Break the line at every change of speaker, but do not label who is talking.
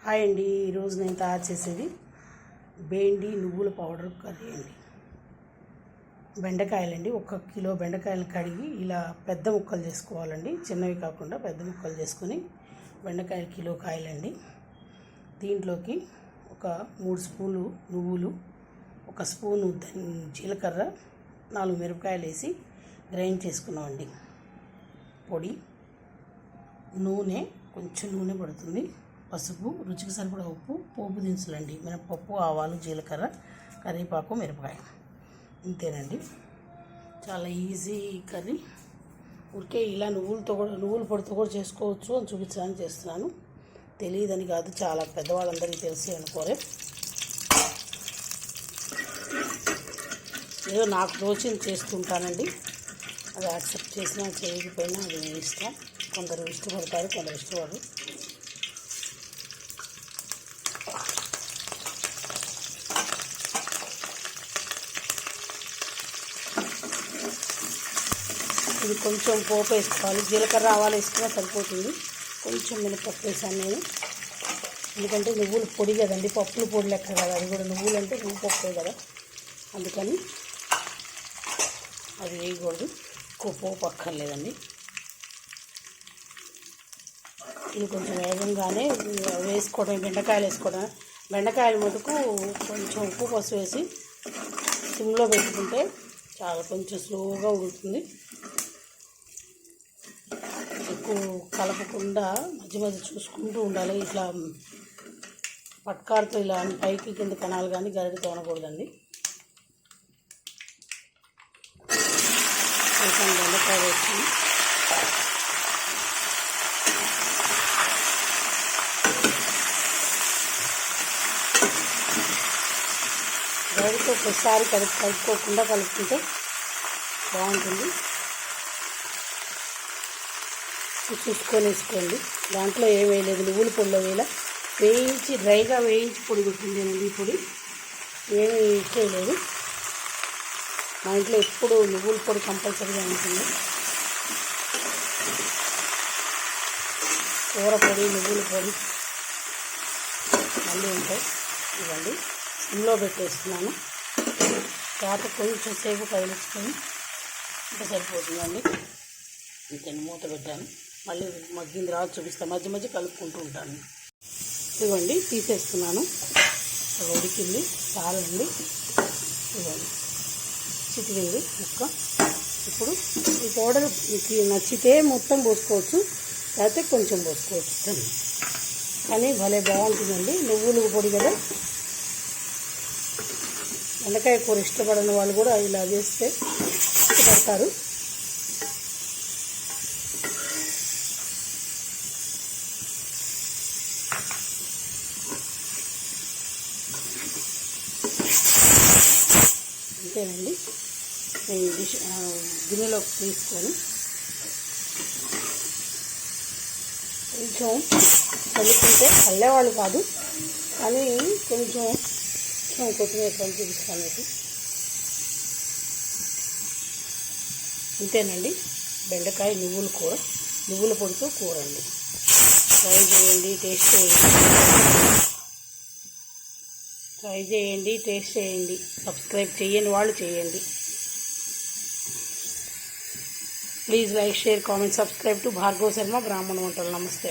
Hi అండి. ఈరోజు నేను తయారు చేసేది బెండి నువ్వుల పౌడర్ కర్రీ అండి. బెండకాయలండి, 1 కిలో బెండకాయలు కడిగి ఇలా పెద్ద ముక్కలు చేసుకోవాలండి. చిన్నవి కాకుండా పెద్ద ముక్కలు చేసుకొని బెండకాయలు కిలో కాయలండి. దీంట్లోకి ఒక 3 స్పూన్లు నువ్వులు, 1 స్పూను జీలకర్ర, 4 మిరపకాయలు వేసి గ్రైండ్ చేసుకున్నామండి. పొడి, నూనె, కొంచెం నూనె పడుతుంది, పసుపు, రుచికి సరిపడా ఉప్పు, పోపు దినుసులండి, మినపప్పు, ఆవాలు, జీలకర్ర, కరివేపాకు, మిరపకాయ. ఇంతేనండి, చాలా ఈజీ కర్రీ. ఊరికే ఇలా నువ్వుల పొడితో కూడా చేసుకోవచ్చు అని చూపించడానికి చేస్తున్నాను. తెలియదని కాదు, చాలా పెద్దవాళ్ళందరికీ తెలిసి అనుకోరే. ఏదో నాకు తోచింది చేస్తుంటానండి. అది యాక్సెప్ట్ చేసినా చేయకపోయినా అది ఇష్టం. కొందరు ఇష్టపడతారు, కొందరు ఇష్టపడరు. ఇది కొంచెం పోపు వేసుకోవాలి. జీలకర్ర, ఆవాలు వేసుకున్నా సరిపోతుంది. కొంచెం మినపప్పు వేసాను నేను, ఎందుకంటే నువ్వులు పొడి కదండి, పప్పులు పొడి లెక్క కదా. అది కూడా నువ్వులు అంటే నువ్వు పప్పే కదా, అందుకని అది వేయకూడదు. ఎక్కువ పోపు అక్కర్లేదండి. ఇది కొంచెం వేగంగానే వేసుకోవడం, బెండకాయలు వేసుకోవడం. బెండకాయలు మటుకు కొంచెం ఉప్పు, పసుపు వేసి సిమ్లో పెట్టుకుంటే చాలా కొంచెం స్లోగా ఉడుకుతుంది. ఎక్కువ కలపకుండా మధ్య మధ్య చూసుకుంటూ ఉండాలి. ఇట్లా పట్కాలతో ఇలా పైకి కింద కణాలు కానీ గరిటెతో అనకూడదండి. కొంచెం బెండకాయ వేసుకుని గరిటెతో ఒకసారి కలుపుకోకుండా కలుపుకుంటే బాగుంటుంది. చూసుకొని వేసుకోండి. దాంట్లో ఏం వేయలేదు, నువ్వుల పొడిలో వేయించి డ్రైగా వేయించి పొడి పెట్టిందేనండి. ఈ పొడి ఏమీ చేయలేదు. మా ఇంట్లో ఎప్పుడు నువ్వుల పొడి కంపల్సరీగా ఉంటుంది. కూర పొడి, నువ్వుల పొడి మళ్ళీ ఉంటాయి. ఇవ్వండి, సిమ్లో పెట్టేస్తున్నాను. తర్వాత కొంచెం సేపు కదిలించుకొని ఇంకా సరిపోతుందండి. ఇంత మూత పెట్టాను, మళ్ళీ మగ్గిన తర్వాత చూపిస్తాను. మధ్య మధ్య కలుపుకుంటూ ఉంటాను. ఇవ్వండి, తీసేస్తున్నాను. ఉడికింది, చాలండి. ఇవ్వండి, చిటికింది ముక్క. ఇప్పుడు ఈ పౌడర్ మీకు నచ్చితే మొత్తం పోసుకోవచ్చు, లేకపోతే కొంచెం పోసుకోవచ్చు. కానీ భలే బాగుంటుందండి. నువ్వులు పొడి కదా, బెండకాయ కూర ఇష్టపడని వాళ్ళు కూడా ఇలా చేస్తే ఇష్టపడతారు. అంతేనండి. నేను గిన్నెలోకి తీసుకొని కొంచెం చల్లుకుంటే చల్లేవాళ్ళు కాదు, కానీ కొంచెం కొత్తిమీర పని చూపిస్తాను మీకు. ఇంతేనండి, బెండకాయ నువ్వుల కూర, నువ్వుల పొడితో కూర అండి. ట్రై చేయండి, టేస్ట్ చేయండి. సబ్స్క్రైబ్ చేయని వాళ్ళు చేయండి. Please like, share, comment, subscribe to Bhargava Sharma బ్రాహ్మణ వంటలు. నమస్తే.